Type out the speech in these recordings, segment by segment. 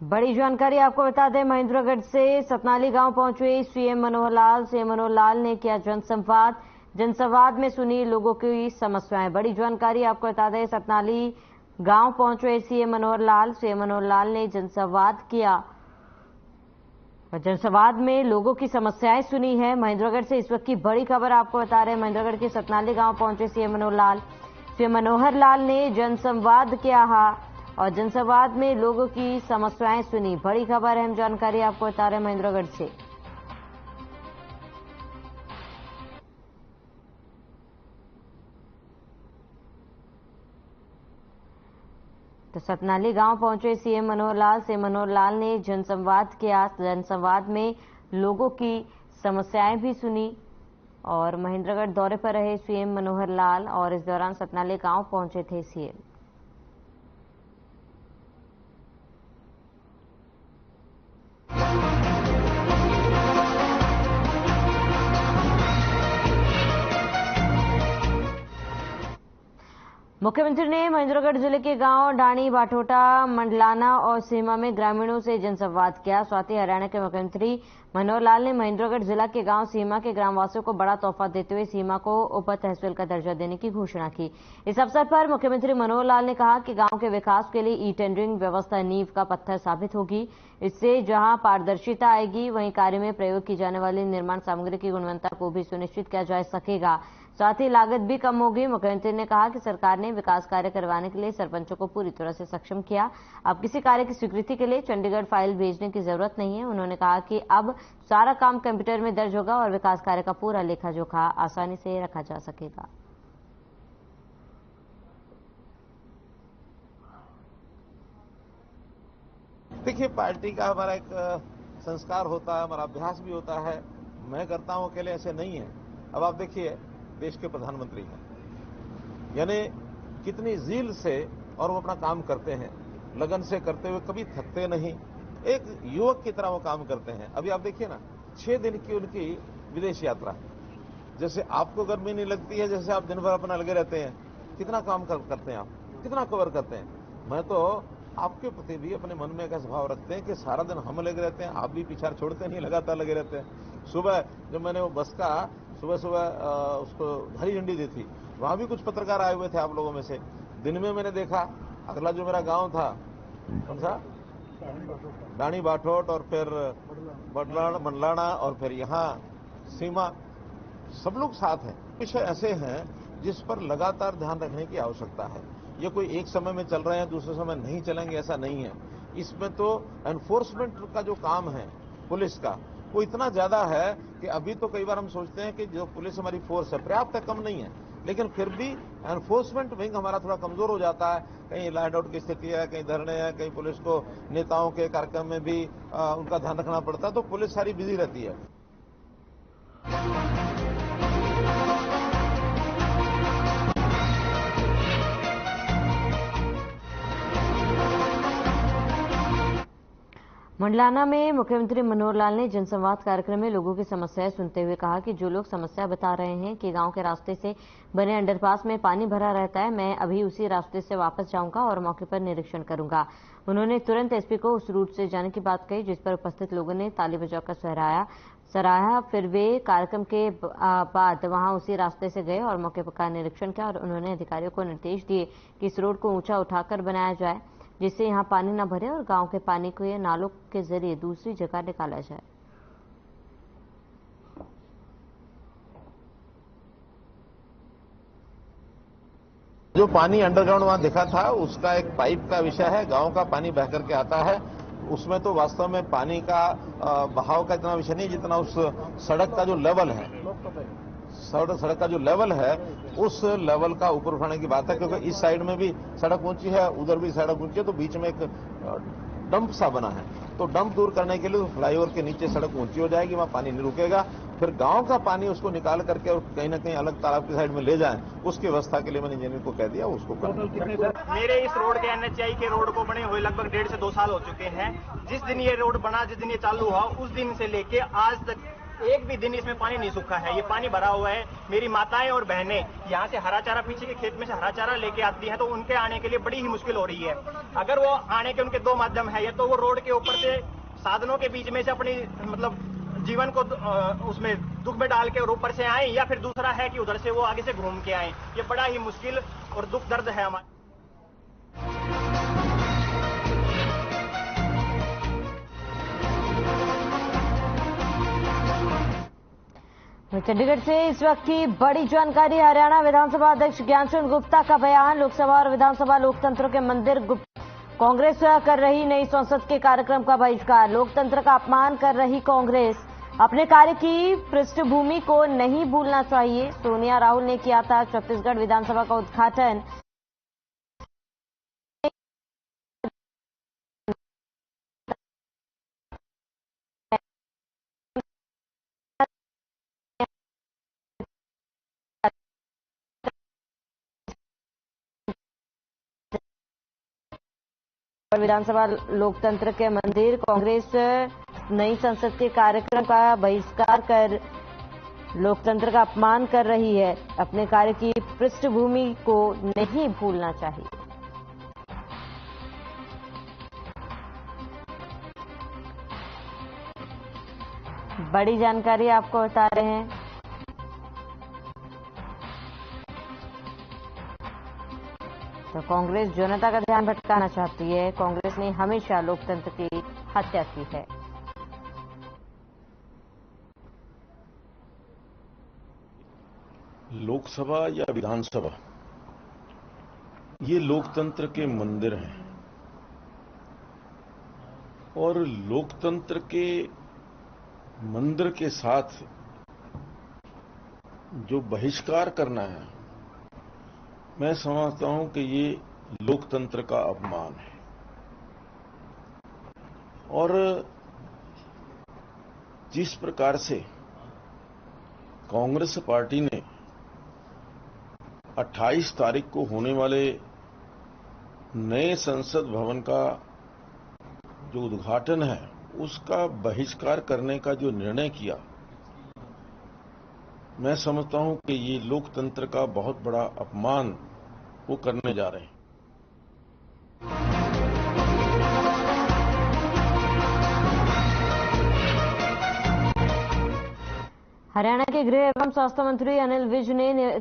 बड़ी जानकारी आपको बता दें, महेंद्रगढ़ से सतनाली गांव पहुंचे सीएम मनोहर लाल। सीएम मनोहर लाल ने किया जनसंवाद। जनसंवाद में सुनी लोगों की समस्याएं। बड़ी जानकारी आपको बता दें, सतनाली गांव पहुंचे सीएम मनोहर लाल। सीएम मनोहर लाल ने जनसंवाद किया और जनसंवाद में लोगों की समस्याएं सुनी है। महेंद्रगढ़ से इस वक्त की बड़ी खबर आपको बता रहे हैं, महेंद्रगढ़ के सतनाली गांव पहुंचे सीएम मनोहर लाल। सीएम मनोहर लाल ने जनसंवाद किया और जनसंवाद में लोगों की समस्याएं सुनी। बड़ी खबर, अहम जानकारी आपको बता रहे हैं महेंद्रगढ़ से। तो सतनाली गांव पहुंचे सीएम मनोहर लाल। सीएम मनोहर लाल ने जनसंवाद किया। जनसंवाद में लोगों की समस्याएं भी सुनी और महेंद्रगढ़ दौरे पर रहे सीएम मनोहर लाल और इस दौरान सतनाली गांव पहुंचे थे सीएम। मुख्यमंत्री ने महेंद्रगढ़ जिले के गांव डाणी, बाठोटा, मंडलाना और सीमा में ग्रामीणों से जनसंवाद किया। साथ ही हरियाणा के मुख्यमंत्री मनोहर लाल ने महेंद्रगढ़ जिला के गांव सीमा के ग्रामवासियों को बड़ा तोहफा देते हुए सीमा को उप तहसील का दर्जा देने की घोषणा की। इस अवसर पर मुख्यमंत्री मनोहर लाल ने कहा कि गांव के विकास के लिए ई टेंडरिंग व्यवस्था नींव का पत्थर साबित होगी। इससे जहां पारदर्शिता आएगी, वहीं कार्य में प्रयोग की जाने वाली निर्माण सामग्री की गुणवत्ता को भी सुनिश्चित किया जा सकेगा। साथ ही लागत भी कम होगी। मुख्यमंत्री ने कहा कि सरकार ने विकास कार्य करवाने के लिए सरपंचों को पूरी तरह से सक्षम किया। अब किसी कार्य की स्वीकृति के लिए चंडीगढ़ फाइल भेजने की जरूरत नहीं है। उन्होंने कहा कि अब सारा काम कंप्यूटर में दर्ज होगा और विकास कार्य का पूरा लेखा जोखा आसानी से रखा जा सकेगा। देखिए, पार्टी का हमारा एक संस्कार होता है, हमारा अभ्यास भी होता है। मैं करता हूं अकेले, ऐसे नहीं है। अब आप देखिए, देश के प्रधानमंत्री हैं, यानी कितनी जील से और वो अपना काम करते हैं, लगन से करते हुए कभी थकते नहीं। एक युवक की तरह वो काम करते हैं। अभी आप देखिए ना, 6 दिन की उनकी विदेश यात्रा है। जैसे आपको गर्मी नहीं लगती है, जैसे आप दिन भर अपना लगे रहते हैं। कितना काम करते हैं आप, कितना कवर करते हैं। मैं तो आपके प्रति भी अपने मन में एक स्वभाव रखते हैं कि सारा दिन हम लगे रहते हैं, आप भी पीछा छोड़ते नहीं, लगातार लगे रहते हैं। सुबह जब मैंने वो बस का सुबह उसको हरी झंडी दी थी, वहां भी कुछ पत्रकार आए हुए थे आप लोगों में से। दिन में मैंने देखा, अगला जो मेरा गांव था, कौन सा, डाणी बाठोट, और फिर मंडलाना, और फिर यहाँ सीमा, सब लोग साथ हैं। विषय ऐसे हैं जिस पर लगातार ध्यान रखने की आवश्यकता है। ये कोई एक समय में चल रहे हैं, दूसरे समय नहीं चलेंगे, ऐसा नहीं है। इसमें तो एनफोर्समेंट का जो काम है पुलिस का, वो इतना ज्यादा है कि अभी तो कई बार हम सोचते हैं कि जो पुलिस हमारी फोर्स है पर्याप्त है, कम नहीं है, लेकिन फिर भी एनफोर्समेंट विंग हमारा थोड़ा कमजोर हो जाता है। कहीं लैंड आउट की स्थिति है, कहीं धरने हैं, कहीं पुलिस को नेताओं के कार्यक्रम में भी उनका ध्यान रखना पड़ता है, तो पुलिस सारी बिजी रहती है। मंडलाना में मुख्यमंत्री मनोहर लाल ने जनसंवाद कार्यक्रम में लोगों की समस्याएं सुनते हुए कहा कि जो लोग समस्या बता रहे हैं कि गांव के रास्ते से बने अंडरपास में पानी भरा रहता है, मैं अभी उसी रास्ते से वापस जाऊंगा और मौके पर निरीक्षण करूंगा। उन्होंने तुरंत एसपी को उस रूट से जाने की बात कही, जिस पर उपस्थित लोगों ने ताली बजाकर सराहा। फिर वे कार्यक्रम के बाद वहां उसी रास्ते से गए और मौके का निरीक्षण किया और उन्होंने अधिकारियों को निर्देश दिए कि इस रोड को ऊंचा उठाकर बनाया जाए, जिससे यहां पानी न भरे और गांव के पानी को ये नालों के जरिए दूसरी जगह निकाला जाए। जो पानी अंडरग्राउंड वहां दिखा था, उसका एक पाइप का विषय है। गांव का पानी बह करके आता है, उसमें तो वास्तव में पानी का बहाव का इतना विषय नहीं जितना उस सड़क का जो लेवल है, सड़क का जो लेवल है, उस लेवल का ऊपर उठाने की बात है। क्योंकि इस साइड में भी सड़क ऊंची है, उधर भी सड़क ऊंची है, तो बीच में एक डंप सा बना है। तो डंप दूर करने के लिए फ्लाईओवर के नीचे सड़क ऊंची हो जाएगी, वहां पानी नहीं रुकेगा। फिर गांव का पानी उसको निकाल करके और कहीं ना कहीं अलग तालाब की साइड में ले जाएं, उसकी व्यवस्था के लिए मैंने इंजीनियर को कह दिया, उसको मेरे इस रोड के एनएचआई के रोड को बने हुए लगभग 1.5 से 2 साल हो चुके हैं। जिस दिन ये रोड बना, जिस दिन ये चालू हुआ, उस दिन से लेके आज तक एक भी दिन इसमें पानी नहीं सूखा है, ये पानी भरा हुआ है। मेरी माताएं और बहनें यहाँ से हरा चारा, पीछे के खेत में से हरा चारा लेके आती हैं, तो उनके आने के लिए बड़ी ही मुश्किल हो रही है। अगर वो आने के उनके दो माध्यम है, या तो वो रोड के ऊपर से साधनों के बीच में से अपनी मतलब जीवन को उसमें दुख में डाल के और ऊपर से आए, या फिर दूसरा है कि उधर से वो आगे से घूम के आए। ये बड़ा ही मुश्किल और दुख दर्द है हमारा। चंडीगढ़ से इस वक्त की बड़ी जानकारी। हरियाणा विधानसभा अध्यक्ष ज्ञानचंद गुप्ता का बयान। लोकसभा और विधानसभा लोकतंत्र के मंदिर कांग्रेस कर रही नई संसद के कार्यक्रम का बहिष्कार। लोकतंत्र का अपमान कर रही कांग्रेस अपने कार्य की पृष्ठभूमि को नहीं भूलना चाहिए। सोनिया राहुल ने किया था छत्तीसगढ़ विधानसभा का उद्घाटन। विधानसभा लोकतंत्र के मंदिर कांग्रेस नई संसद के कार्यक्रम का बहिष्कार कर लोकतंत्र का अपमान कर रही है। अपने कार्य की पृष्ठभूमि को नहीं भूलना चाहिए। बड़ी जानकारी आपको बता रहे हैं। तो कांग्रेस जनता का ध्यान भटकाना चाहती है। कांग्रेस ने हमेशा लोकतंत्र की हत्या की है। लोकसभा या विधानसभा ये लोकतंत्र के मंदिर हैं और लोकतंत्र के मंदिर के साथ जो बहिष्कार करना है, मैं समझता हूं कि ये लोकतंत्र का अपमान है। और जिस प्रकार से कांग्रेस पार्टी ने 28 तारीख को होने वाले नए संसद भवन का जो उद्घाटन है उसका बहिष्कार करने का जो निर्णय किया, मैं समझता हूं कि ये लोकतंत्र का बहुत बड़ा अपमान वो करने जा रहे हैं। हरियाणा के गृह एवं स्वास्थ्य मंत्री अनिल विज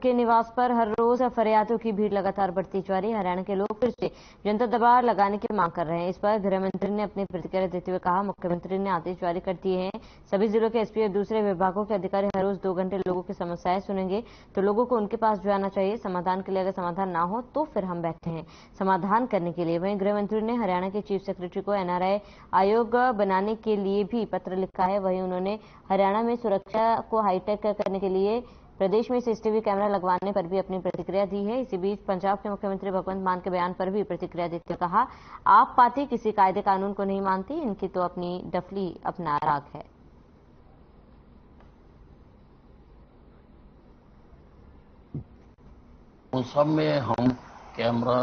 के निवास पर हर रोज फरियादों की भीड़ लगातार बढ़ती जा रही है। हरियाणा के लोग फिर से जनता दबाव लगाने की मांग कर रहे हैं। इस पर गृह मंत्री ने अपनी प्रतिक्रिया देते हुए कहा, मुख्यमंत्री ने आदेश जारी कर दिए हैं। सभी जिलों के एसपी और दूसरे विभागों के अधिकारी हर रोज 2 घंटे लोगों की समस्याएं सुनेंगे, तो लोगों को उनके पास जाना चाहिए समाधान के लिए। अगर समाधान ना हो तो फिर हम बैठे हैं समाधान करने के लिए। वहीं गृह मंत्री ने हरियाणा के चीफ सेक्रेटरी को एनआरआई आयोग बनाने के लिए भी पत्र लिखा है। वहीं उन्होंने हरियाणा में सुरक्षा को हाईटेक करने के लिए प्रदेश में सीसीटीवी कैमरा लगवाने पर भी अपनी प्रतिक्रिया दी है। इसी बीच पंजाब के मुख्यमंत्री भगवंत मान के बयान पर भी प्रतिक्रिया देते हुए कहा, आप पार्टी किसी कायदे कानून को नहीं मानती, इनकी तो अपनी डफली अपना राग है। उन सब में हम कैमरा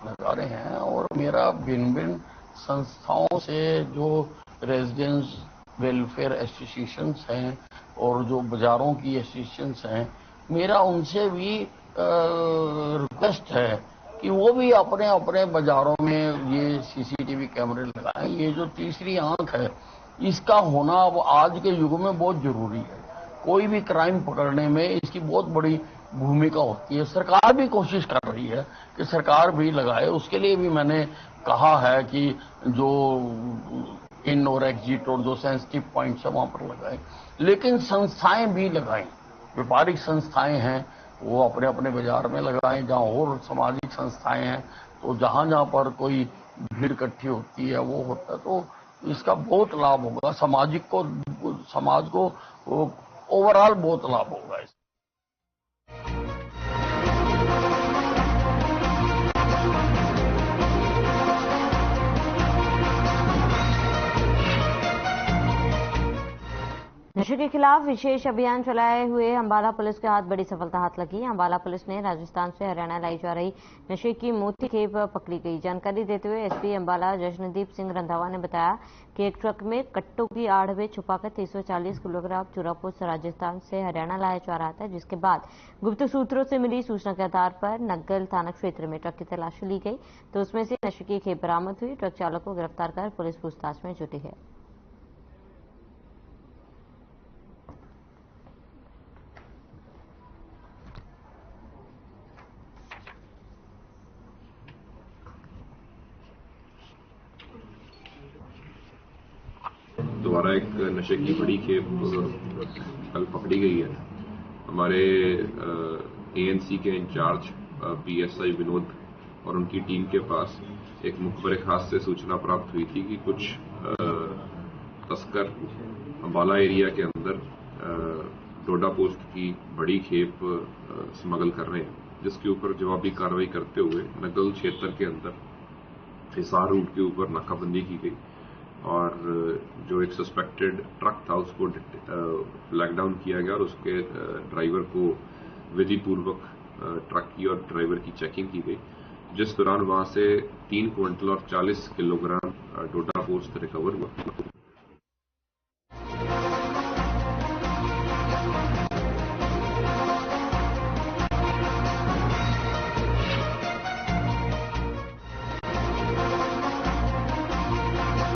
लगा रहे हैं और मेरा भिन्न संस्थाओं से जो रेजिडेंस वेलफेयर एसोसिएशंस हैं और जो बाजारों की एसोसिएशंस हैं, मेरा उनसे भी रिक्वेस्ट है कि वो भी अपने अपने बाजारों में ये सीसीटीवी कैमरे लगाएं। ये जो तीसरी आंख है, इसका होना अब आज के युग में बहुत जरूरी है। कोई भी क्राइम पकड़ने में इसकी बहुत बड़ी भूमिका होती है। सरकार भी कोशिश कर रही है कि सरकार भी लगाए। उसके लिए भी मैंने कहा है कि जो इन और एग्जिट और जो सेंसिटिव पॉइंट्स है वहां पर लगाएं, लेकिन संस्थाएं भी लगाएं। व्यापारिक संस्थाएं हैं वो अपने अपने बाजार में लगाएं। जहां और सामाजिक संस्थाएं हैं तो जहां जहां पर कोई भीड़ इकट्ठी होती है वो होता है, तो इसका बहुत लाभ होगा। समाज को ओवरऑल बहुत लाभ होगा। नशे नशे के खिलाफ विशेष अभियान चलाए हुए अंबाला पुलिस के हाथ बड़ी सफलता हाथ लगी। अंबाला पुलिस ने राजस्थान से हरियाणा लाई जा रही नशे की मोटी खेप पकड़ी गई। जानकारी देते हुए एसपी अंबाला जशनदीप सिंह रंधावा ने बताया कि एक ट्रक में कट्टों की आड़ में छुपाकर 340 किलोग्राम चूरापोस्त राजस्थान से हरियाणा लाया जा रहा था, जिसके बाद गुप्त सूत्रों से मिली सूचना के आधार पर नग्गल थाना क्षेत्र में ट्रक की तलाशी ली गई तो उसमें से नशे की खेप बरामद हुई। ट्रक चालक को गिरफ्तार कर पुलिस पूछताछ में जुटी है। दोबारा एक नशे की बड़ी खेप कल पकड़ी गई है। हमारे एएनसी के इंचार्ज पीएसआई विनोद और उनकी टीम के पास एक मुखबिर खास से सूचना प्राप्त हुई थी कि कुछ तस्कर अंबाला एरिया के अंदर डोडा पोस्ट की बड़ी खेप स्मगल कर रहे हैं, जिसके ऊपर जवाबी कार्रवाई करते हुए नग्गल क्षेत्र के अंदर हिसार रूट के ऊपर नाकाबंदी की गई और जो एक सस्पेक्टेड ट्रक था उसको फ्लैग डाउन किया गया और उसके ड्राइवर को विधिपूर्वक ट्रक की और ड्राइवर की चेकिंग की गई, जिस दौरान वहां से 3 क्विंटल और 40 किलोग्राम डोडा पोस्ट रिकवर हुआ।